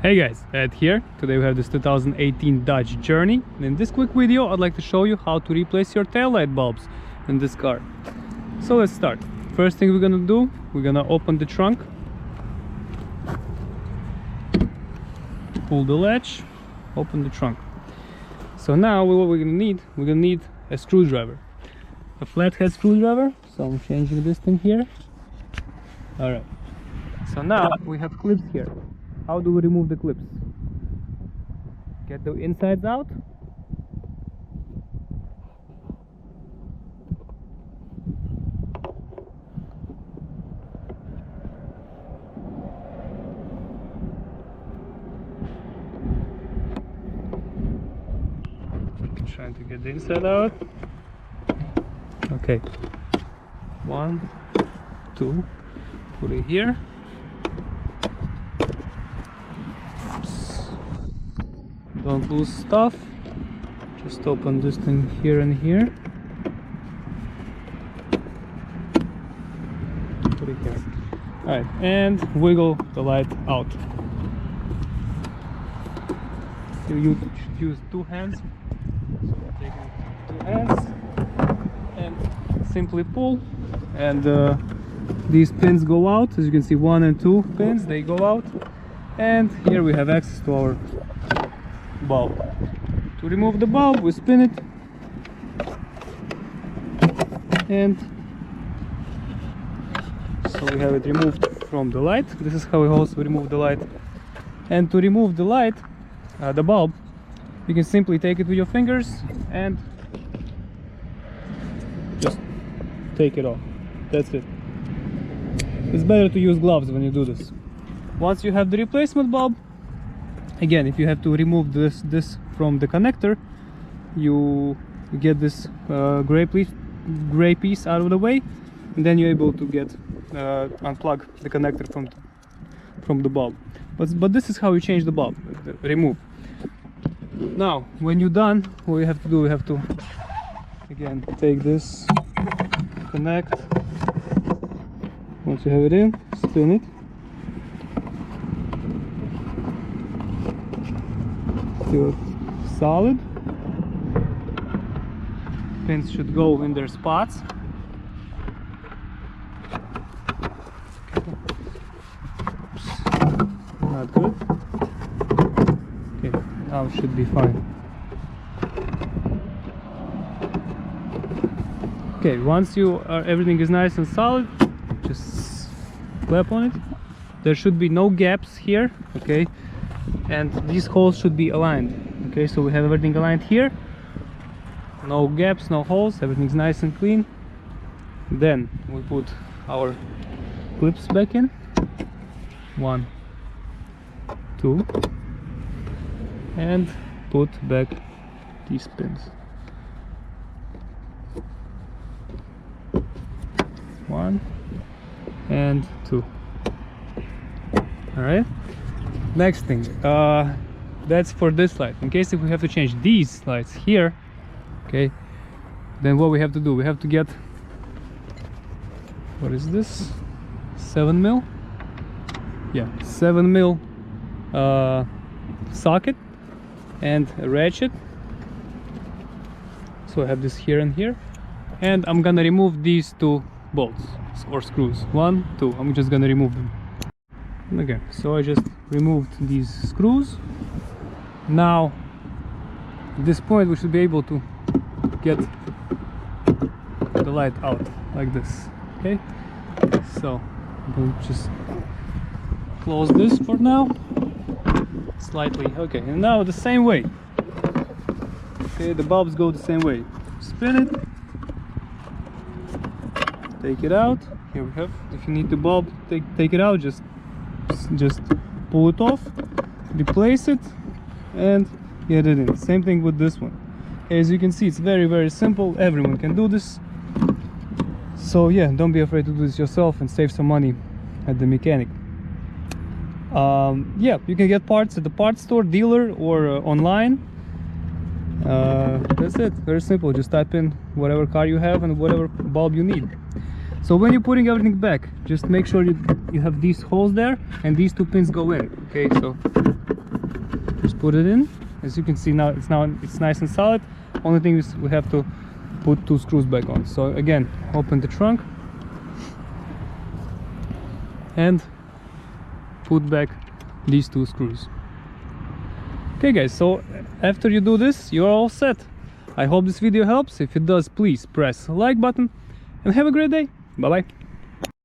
Hey guys, Ed here. Today we have this 2018 Dodge Journey. In this quick video I'd like to show you how to replace your taillight bulbs in this car. So let's start. First thing we're gonna do, we're gonna open the trunk, pull the latch, open the trunk. So now what we're gonna need a screwdriver, a flathead screwdriver. So I'm changing this thing here. Alright, so now we have clips here. How do we remove the clips? Get the insides out. Trying to get the inside out. Okay. 1, 2. Put it here. Don't lose stuff. Just open this thing here and here. Put it here. Alright, and wiggle the light out. You should use 2 hands. So take it with 2 hands and simply pull, and these pins go out. As you can see, 1 and 2 pins, they go out, and here we have access to our bulb. To remove the bulb, we spin it, and so we have it removed from the light. This is how we also remove the light. And to remove the light, the bulb, you can simply take it with your fingers and just take it off. That's it. It's better to use gloves when you do this. Once you have the replacement bulb, again, if you have to remove this from the connector, you get this gray piece out of the way, and then you're able to get unplug the connector from the bulb. But this is how you change the bulb, remove. Now, when you're done, what you have to do, you have to again take this, connect. Once you have it in, spin it. Still solid. Pins should go in their spots. Not good. Okay, now it should be fine. Okay, once everything is nice and solid, just clap on it. There should be no gaps here, okay? And these holes should be aligned. Okay, so we have everything aligned here, no gaps, no holes, everything's nice and clean. Then we put our clips back in. 1, 2, and put back these pins. 1 and 2. All right. Next thing, that's for this light. In case if we have to change these lights here, okay, then what we have to do, we have to get, what is this, 7mm? Yeah, 7mm socket and a ratchet. So I have this here and here, and I'm gonna remove these 2 bolts or screws. 1, 2, I'm just gonna remove them. Okay, so I just removed these screws. Now at this point we should be able to get the light out like this. Okay, so we'll just close this for now slightly. Okay, and now the same way. Okay, the bulbs go the same way. Spin it, take it out. Here we have, if you need the bulb, take it out, just pull it off, replace it, and get it in. Same thing with this one. As you can see, it's very simple. Everyone can do this. So yeah, don't be afraid to do this yourself and save some money at the mechanic. Yeah, you can get parts at the parts store, dealer, or online. That's it. Very simple. Just type in whatever car you have and whatever bulb you need. So when you're putting everything back, just make sure you you have these holes there, and these two pins go in. Okay, so just put it in. As you can see now, it's nice and solid. Only thing is we have to put 2 screws back on. So again, open the trunk and put back these 2 screws. Okay guys, so after you do this, you're all set. I hope this video helps. If it does, please press the like button and have a great day. Bye bye.